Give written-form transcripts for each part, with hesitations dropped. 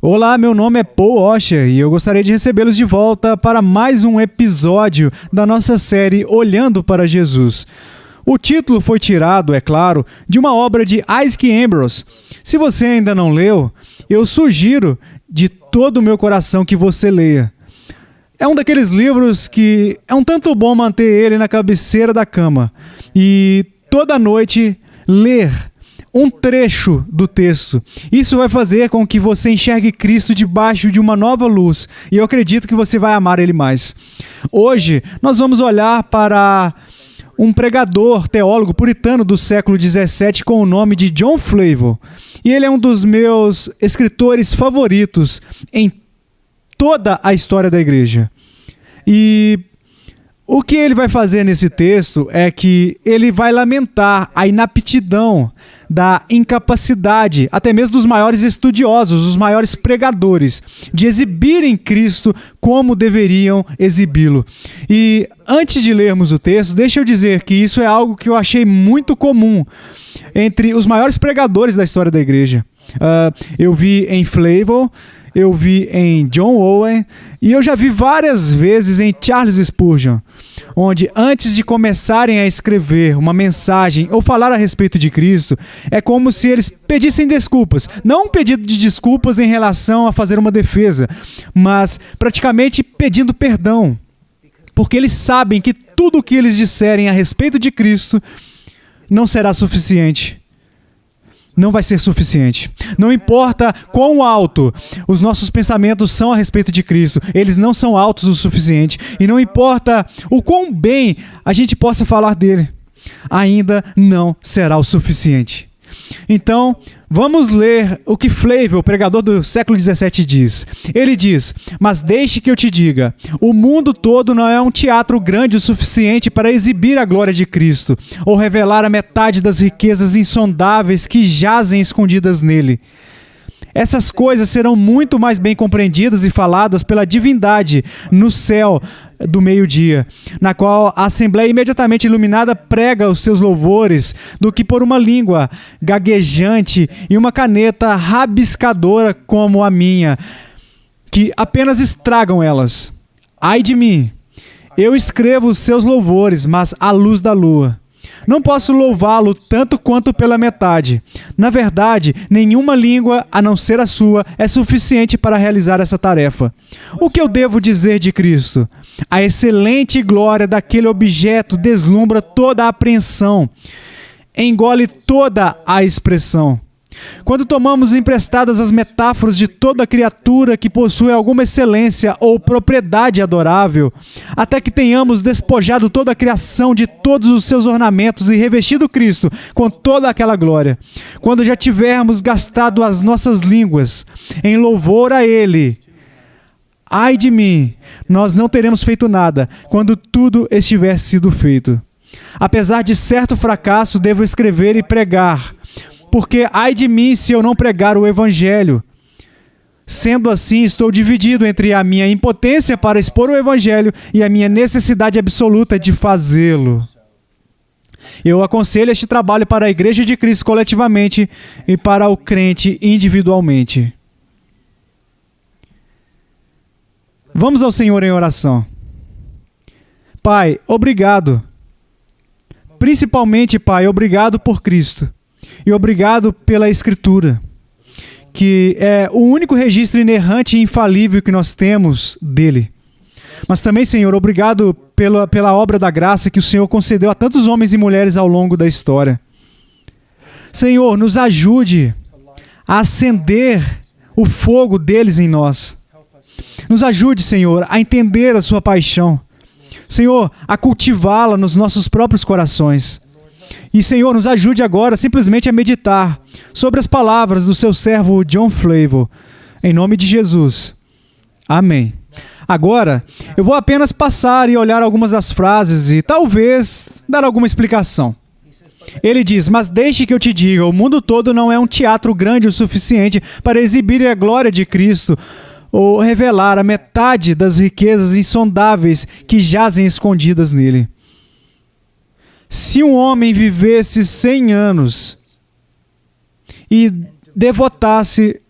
Olá, meu nome é Paul Washer e eu gostaria de recebê-los de volta para mais um episódio da nossa série Olhando para Jesus. O título foi tirado, é claro, de uma obra de Isaac Ambrose. Se você ainda não leu, eu sugiro de todo o meu coração que você leia. É um daqueles livros que é um tanto bom manter ele na cabeceira da cama e toda noite ler um trecho do texto. Isso vai fazer com que você enxergue Cristo debaixo de uma nova luz e eu acredito que você vai amar ele mais. Hoje nós vamos olhar para um pregador, teólogo puritano do século XVII com o nome de John Flavel. E ele é um dos meus escritores favoritos em toda a história da igreja. E o que ele vai fazer nesse texto é que ele vai lamentar a inaptidão, da incapacidade, até mesmo dos maiores estudiosos, os maiores pregadores, de exibirem Cristo como deveriam exibi-lo. E antes de lermos o texto, deixa eu dizer que isso é algo que eu achei muito comum entre os maiores pregadores da história da igreja. Eu vi em Flavel, eu vi em John Owen e eu já vi várias vezes em Charles Spurgeon, onde antes de começarem a escrever uma mensagem ou falar a respeito de Cristo, é como se eles pedissem desculpas. Não um pedido de desculpas em relação a fazer uma defesa, mas praticamente pedindo perdão, porque eles sabem que tudo o que eles disserem a respeito de Cristo não será suficiente. Não vai ser suficiente. Não importa quão alto os nossos pensamentos são a respeito de Cristo, eles não são altos o suficiente. E não importa o quão bem a gente possa falar dele, ainda não será o suficiente. Então, vamos ler o que Flavel, o pregador do século XVII, diz. Ele diz: mas deixe que eu te diga, o mundo todo não é um teatro grande o suficiente para exibir a glória de Cristo, ou revelar a metade das riquezas insondáveis que jazem escondidas nele. Essas coisas serão muito mais bem compreendidas e faladas pela divindade no céu do meio-dia, na qual a Assembleia imediatamente iluminada prega os seus louvores, do que por uma língua gaguejante e uma caneta rabiscadora como a minha, que apenas estragam elas. Ai de mim! Eu escrevo os seus louvores, mas à luz da lua. Não posso louvá-lo tanto quanto pela metade. Na verdade, nenhuma língua, a não ser a sua, é suficiente para realizar essa tarefa. O que eu devo dizer de Cristo? A excelente glória daquele objeto deslumbra toda a apreensão, engole toda a expressão. Quando tomamos emprestadas as metáforas de toda criatura que possui alguma excelência ou propriedade adorável, até que tenhamos despojado toda a criação de todos os seus ornamentos e revestido Cristo com toda aquela glória, quando já tivermos gastado as nossas línguas em louvor a Ele, ai de mim, nós não teremos feito nada quando tudo estiver sido feito. Apesar de certo fracasso, devo escrever e pregar, porque ai de mim se eu não pregar o Evangelho. Sendo assim, estou dividido entre a minha impotência para expor o Evangelho e a minha necessidade absoluta de fazê-lo. Eu aconselho este trabalho para a Igreja de Cristo coletivamente e para o crente individualmente. Vamos ao Senhor em oração. Pai, obrigado. Principalmente, Pai, obrigado por Cristo. E obrigado pela Escritura, que é o único registro inerrante e infalível que nós temos dele. Mas também, Senhor, obrigado pela obra da graça que o Senhor concedeu a tantos homens e mulheres ao longo da história. Senhor, nos ajude a acender o fogo deles em nós. Nos ajude, Senhor, a entender a sua paixão. Senhor, a cultivá-la nos nossos próprios corações. E, Senhor, nos ajude agora simplesmente a meditar sobre as palavras do seu servo John Flavel. Em nome de Jesus. Amém. Agora, eu vou apenas passar e olhar algumas das frases e talvez dar alguma explicação. Ele diz: mas deixe que eu te diga, o mundo todo não é um teatro grande o suficiente para exibir a glória de Cristo ou revelar a metade das riquezas insondáveis que jazem escondidas nele. Se um homem vivesse 100 anos e devotasse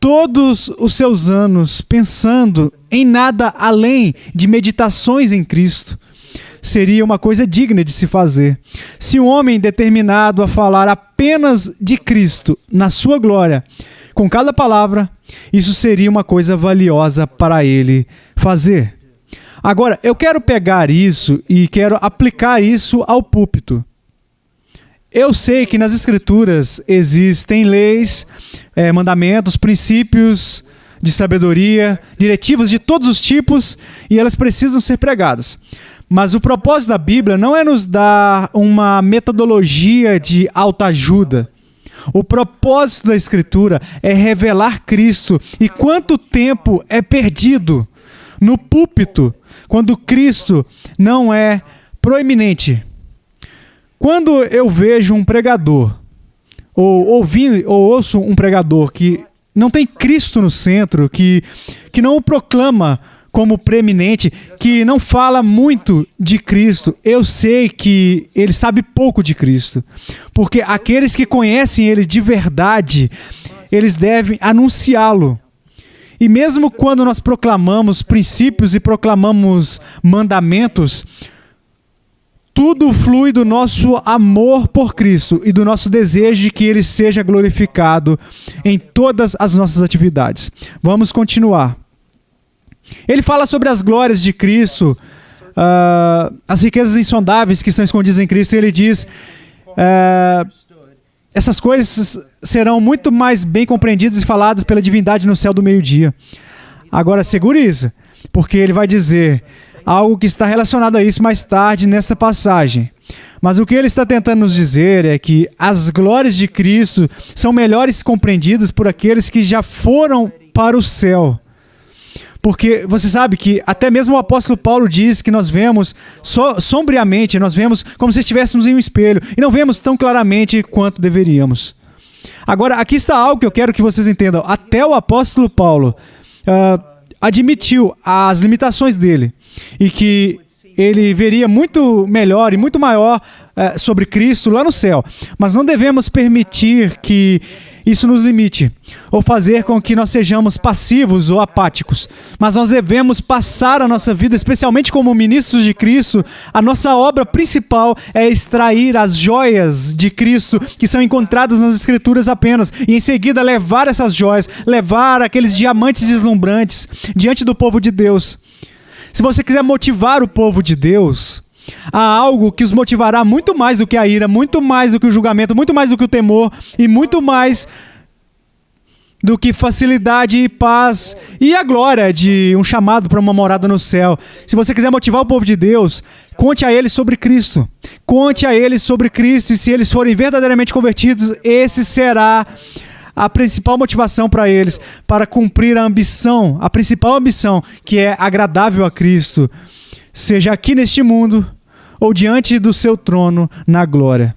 todos os seus anos pensando em nada além de meditações em Cristo, seria uma coisa digna de se fazer. Se um homem determinado a falar apenas de Cristo na sua glória, com cada palavra, isso seria uma coisa valiosa para ele fazer. Agora, eu quero pegar isso e quero aplicar isso ao púlpito. Eu sei que nas Escrituras existem leis, mandamentos, princípios de sabedoria, diretivas de todos os tipos, e elas precisam ser pregadas. Mas o propósito da Bíblia não é nos dar uma metodologia de autoajuda. O propósito da Escritura é revelar Cristo. E quanto tempo é perdido no púlpito quando Cristo não é proeminente? Quando eu vejo um pregador, ou ouço um pregador que não tem Cristo no centro, que não o proclama como preeminente, que não fala muito de Cristo, eu sei que ele sabe pouco de Cristo. Porque aqueles que conhecem ele de verdade, eles devem anunciá-lo. E mesmo quando nós proclamamos princípios e proclamamos mandamentos, tudo flui do nosso amor por Cristo e do nosso desejo de que Ele seja glorificado em todas as nossas atividades. Vamos continuar. Ele fala sobre as glórias de Cristo, as riquezas insondáveis que estão escondidas em Cristo, e ele diz, essas coisas serão muito mais bem compreendidas e faladas pela divindade no céu do meio-dia. Agora, segure isso, porque ele vai dizer algo que está relacionado a isso mais tarde nesta passagem. Mas o que ele está tentando nos dizer é que as glórias de Cristo são melhores compreendidas por aqueles que já foram para o céu. Porque você sabe que até mesmo o apóstolo Paulo diz que nós vemos sombriamente, nós vemos como se estivéssemos em um espelho e não vemos tão claramente quanto deveríamos. Agora, aqui está algo que eu quero que vocês entendam. Até o apóstolo Paulo admitiu as limitações dele e que ele veria muito melhor e muito maior sobre Cristo lá no céu. Mas não devemos permitir que isso nos limite ou fazer com que nós sejamos passivos ou apáticos. Mas nós devemos passar a nossa vida, especialmente como ministros de Cristo, a nossa obra principal é extrair as joias de Cristo que são encontradas nas Escrituras apenas e em seguida levar essas joias, levar aqueles diamantes deslumbrantes diante do povo de Deus. Se você quiser motivar o povo de Deus, há algo que os motivará muito mais do que a ira, muito mais do que o julgamento, muito mais do que o temor e muito mais do que facilidade e paz e a glória de um chamado para uma morada no céu. Se você quiser motivar o povo de Deus, conte a eles sobre Cristo. Conte a eles sobre Cristo e se eles forem verdadeiramente convertidos, esse será a principal motivação para eles, para cumprir a ambição, a principal ambição, que é agradável a Cristo, seja aqui neste mundo ou diante do seu trono na glória.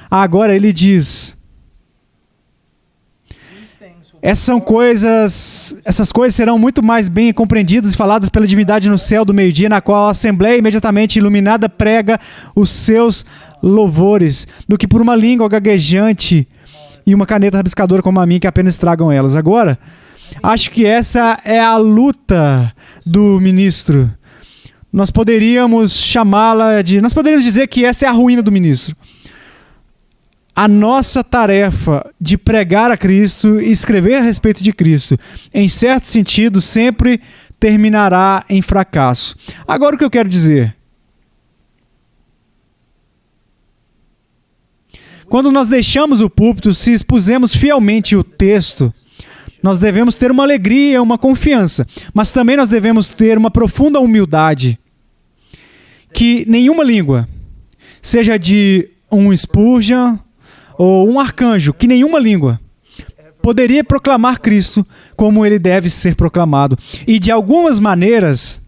Agora ele diz, essas coisas serão muito mais bem compreendidas e faladas pela divindade no céu do meio-dia, na qual a Assembleia imediatamente iluminada prega os seus louvores, do que por uma língua gaguejante e uma caneta rabiscadora como a minha que apenas estragam elas. Agora, acho que essa é a luta do ministro. Nós poderíamos nós poderíamos dizer que essa é a ruína do ministro. A nossa tarefa de pregar a Cristo e escrever a respeito de Cristo, em certo sentido, sempre terminará em fracasso. Agora o que eu quero dizer? Quando nós deixamos o púlpito, se expusemos fielmente o texto, nós devemos ter uma alegria, uma confiança, mas também nós devemos ter uma profunda humildade, que nenhuma língua, seja de um Spurgeon ou um arcanjo, que nenhuma língua poderia proclamar Cristo como ele deve ser proclamado. E de algumas maneiras,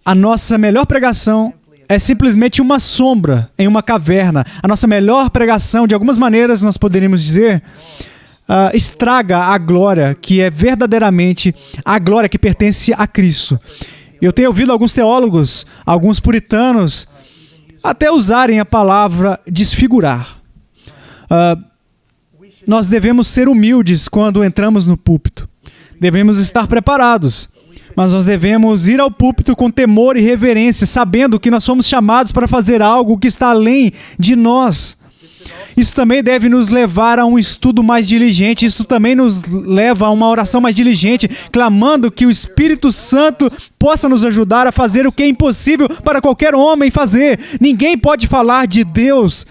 a nossa melhor pregação é simplesmente uma sombra em uma caverna. A nossa melhor pregação, de algumas maneiras, nós poderíamos dizer, estraga a glória que é verdadeiramente a glória que pertence a Cristo. Eu tenho ouvido alguns teólogos, alguns puritanos, até usarem a palavra desfigurar. nós devemos ser humildes quando entramos no púlpito. Devemos estar preparados. Mas nós devemos ir ao púlpito com temor e reverência, sabendo que nós fomos chamados para fazer algo que está além de nós. Isso também deve nos levar a um estudo mais diligente. Isso também nos leva a uma oração mais diligente, clamando que o Espírito Santo possa nos ajudar a fazer o que é impossível para qualquer homem fazer. Ninguém pode falar de Deus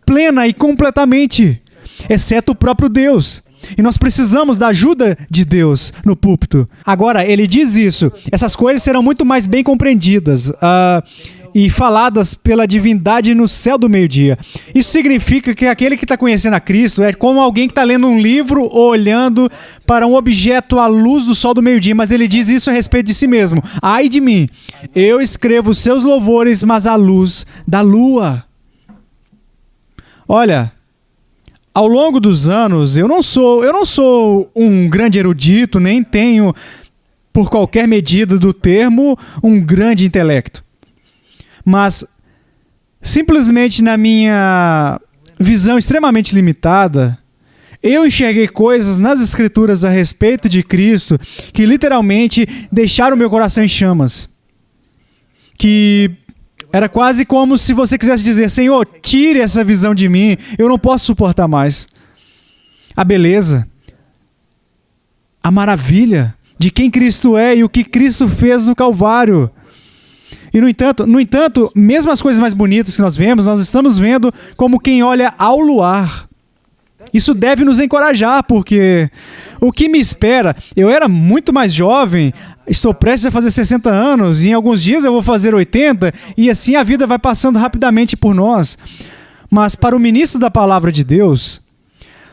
plena e completamente, exceto o próprio Deus. E nós precisamos da ajuda de Deus no púlpito. Agora, ele diz isso. Essas coisas serão muito mais bem compreendidas e faladas pela divindade no céu do meio-dia. Isso significa que aquele que está conhecendo a Cristo é como alguém que está lendo um livro ou olhando para um objeto à luz do sol do meio-dia. Mas ele diz isso a respeito de si mesmo. Ai de mim, eu escrevo os seus louvores, mas à luz da lua. Olha, ao longo dos anos, eu não sou um grande erudito, nem tenho, por qualquer medida do termo, um grande intelecto. Mas, simplesmente na minha visão extremamente limitada, eu enxerguei coisas nas Escrituras a respeito de Cristo que literalmente deixaram meu coração em chamas. Que era quase como se você quisesse dizer: Senhor, tire essa visão de mim, eu não posso suportar mais. A beleza, a maravilha de quem Cristo é e o que Cristo fez no Calvário. E no entanto, mesmo as coisas mais bonitas que nós vemos, nós estamos vendo como quem olha ao luar. Isso deve nos encorajar, porque o que me espera, eu era muito mais jovem, estou prestes a fazer 60 anos, e em alguns dias eu vou fazer 80, e assim a vida vai passando rapidamente por nós. Mas para o ministro da palavra de Deus,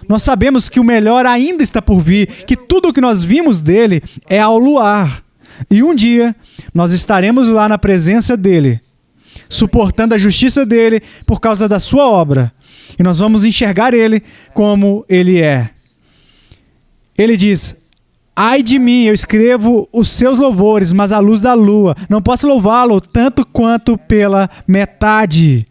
nós sabemos que o melhor ainda está por vir, que tudo o que nós vimos dele é ao luar. E um dia, nós estaremos lá na presença dele, suportando a justiça dele por causa da sua obra. E nós vamos enxergar ele como ele é. Ele diz: ai de mim, eu escrevo os seus louvores, mas à luz da lua. Não posso louvá-lo tanto quanto pela metade.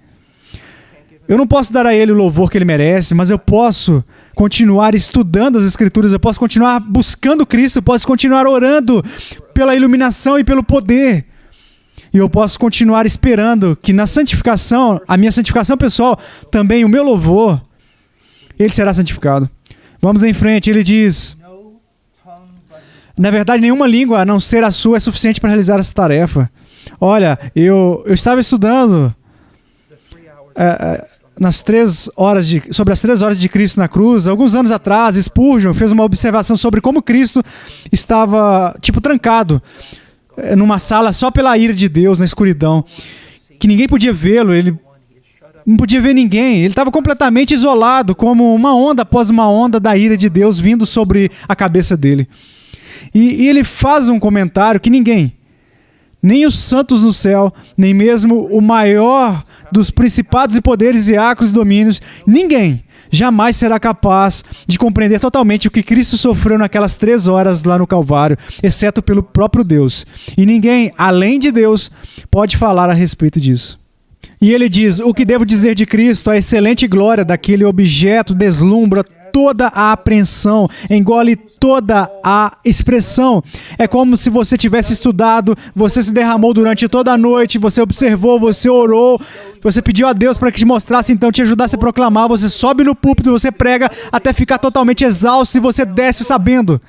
Eu não posso dar a ele o louvor que ele merece, mas eu posso continuar estudando as Escrituras, eu posso continuar buscando Cristo, eu posso continuar orando pela iluminação e pelo poder. E eu posso continuar esperando que na santificação, a minha santificação pessoal, também o meu louvor, ele será santificado. Vamos em frente, ele diz: na verdade, nenhuma língua a não ser a sua é suficiente para realizar essa tarefa. Olha, eu estava estudando sobre as 3 horas de Cristo na cruz. Alguns anos atrás, Spurgeon fez uma observação sobre como Cristo estava, trancado numa sala só pela ira de Deus, na escuridão, que ninguém podia vê-lo, ele não podia ver ninguém, ele estava completamente isolado, como uma onda após uma onda da ira de Deus vindo sobre a cabeça dele. E ele faz um comentário que ninguém, nem os santos no céu, nem mesmo o maior dos principados e poderes e acros e domínios, ninguém jamais será capaz de compreender totalmente o que Cristo sofreu naquelas 3 horas lá no Calvário, exceto pelo próprio Deus. E ninguém, além de Deus, pode falar a respeito disso. E ele diz: o que devo dizer de Cristo? A excelente glória daquele objeto deslumbra toda a apreensão, engole toda a expressão. É como se você tivesse estudado, você se derramou durante toda a noite, você observou, você orou, você pediu a Deus para que te mostrasse, então te ajudasse a proclamar, você sobe no púlpito, você prega até ficar totalmente exausto e você desce sabendo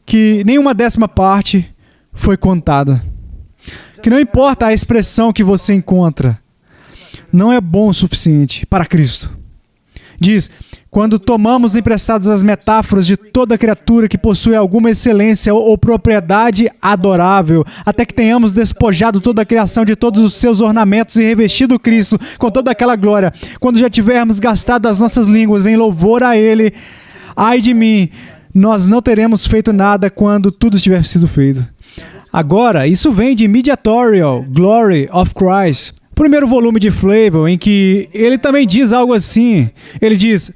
que nenhuma 10ª parte foi contada. Que não importa a expressão que você encontra, não é bom o suficiente para Cristo. Diz: quando tomamos emprestadas as metáforas de toda criatura que possui alguma excelência ou propriedade adorável, até que tenhamos despojado toda a criação de todos os seus ornamentos e revestido Cristo com toda aquela glória, quando já tivermos gastado as nossas línguas em louvor a Ele, ai de mim, nós não teremos feito nada quando tudo tiver sido feito. Agora, isso vem de Mediatorial Glory of Christ, primeiro volume de Flavel, em que ele também diz algo assim. Ele diz,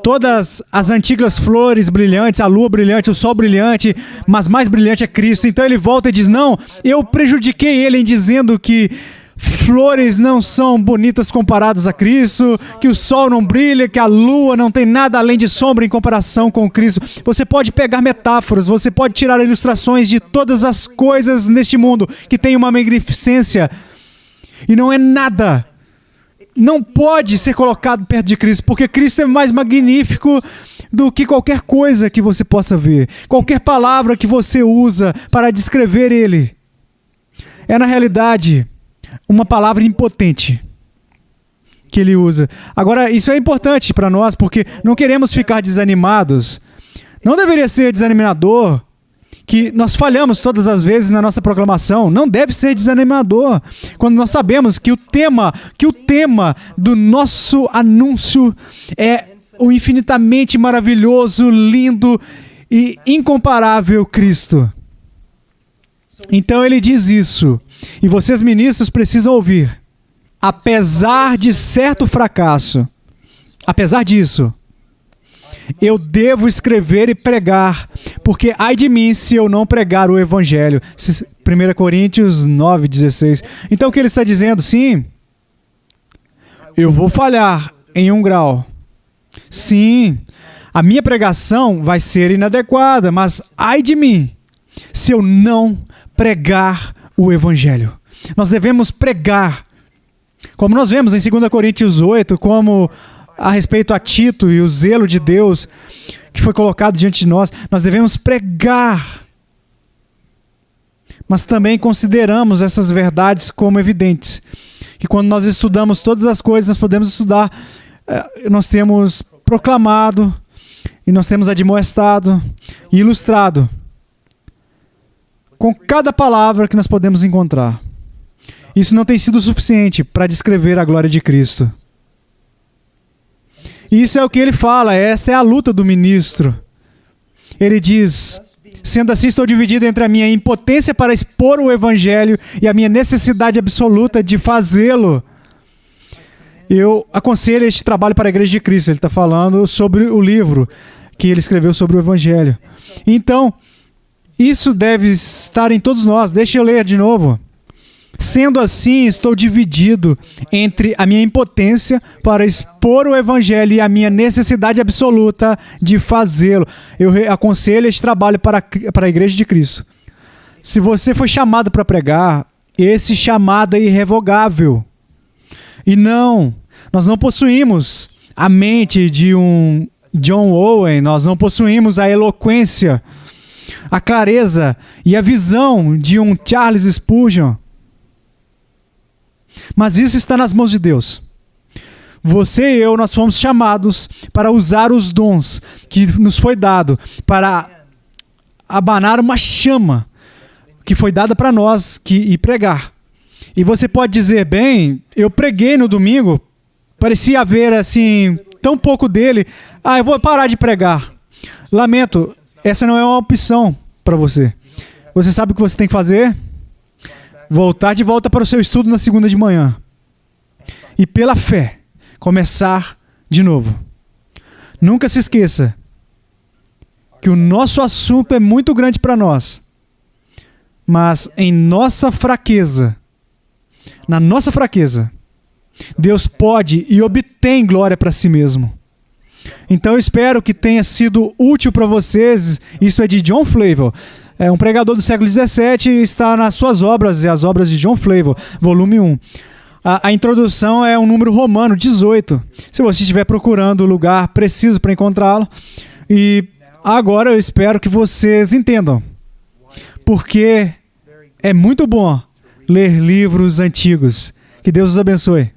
todas as antigas flores brilhantes, a lua brilhante, o sol brilhante, mas mais brilhante é Cristo. Então ele volta e diz: não, eu prejudiquei ele em dizendo que flores não são bonitas comparadas a Cristo, que o sol não brilha, que a lua não tem nada além de sombra em comparação com Cristo. Você pode pegar metáforas, você pode tirar ilustrações de todas as coisas neste mundo que tem uma magnificência e não é nada. Não pode ser colocado perto de Cristo, porque Cristo é mais magnífico do que qualquer coisa que você possa ver. Qualquer palavra que você usa para descrever Ele é, na realidade, uma palavra impotente que Ele usa. Agora, isso é importante para nós, porque não queremos ficar desanimados. Não deveria ser desanimador que nós falhamos todas as vezes na nossa proclamação. Não deve ser desanimador quando nós sabemos que o tema do nosso anúncio é o infinitamente maravilhoso, lindo e incomparável Cristo. Então ele diz isso, e vocês ministros precisam ouvir. Apesar de certo fracasso, apesar disso, eu devo escrever e pregar, porque ai de mim se eu não pregar o Evangelho. 1 Coríntios 9:16. Então o que ele está dizendo? Sim, eu vou falhar em 1 grau. Sim, a minha pregação vai ser inadequada, mas ai de mim se eu não pregar o Evangelho. Nós devemos pregar, como nós vemos em 2 Coríntios 8, como a respeito a Tito e o zelo de Deus que foi colocado diante de nós. Nós devemos pregar, mas também consideramos essas verdades como evidentes. Que quando nós estudamos todas as coisas, nós podemos estudar, nós temos proclamado, e nós temos admoestado e ilustrado com cada palavra que nós podemos encontrar. Isso não tem sido suficiente para descrever a glória de Cristo. Isso é o que ele fala, esta é a luta do ministro. Ele diz: sendo assim, estou dividido entre a minha impotência para expor o Evangelho e a minha necessidade absoluta de fazê-lo. Eu aconselho este trabalho para a Igreja de Cristo. Ele está falando sobre o livro que ele escreveu sobre o Evangelho. Então, isso deve estar em todos nós. Deixa eu ler de novo. Sendo assim, estou dividido entre a minha impotência para expor o Evangelho e a minha necessidade absoluta de fazê-lo. Eu aconselho este trabalho para a Igreja de Cristo. Se você foi chamado para pregar, esse chamado é irrevogável. E não, nós não possuímos a mente de um John Owen, nós não possuímos a eloquência, a clareza e a visão de um Charles Spurgeon. Mas isso está nas mãos de Deus. Você e eu, nós fomos chamados para usar os dons que nos foi dado, para abanar uma chama que foi dada para nós e pregar. E você pode dizer, bem, eu preguei no domingo, parecia haver assim, tão pouco dele, eu vou parar de pregar. Lamento, essa não é uma opção para você. Você sabe o que você tem que fazer? Voltar de volta para o seu estudo na segunda de manhã. E pela fé, começar de novo. Nunca se esqueça que o nosso assunto é muito grande para nós. Mas em nossa fraqueza, na nossa fraqueza, Deus pode e obtém glória para si mesmo. Então eu espero que tenha sido útil para vocês. Isso é de John Flavel. É um pregador do século XVII, está nas suas obras, e as obras de John Flavel, volume 1. A introdução é um número romano, 18. Se você estiver procurando o lugar preciso para encontrá-lo. E agora eu espero que vocês entendam. Porque é muito bom ler livros antigos. Que Deus os abençoe.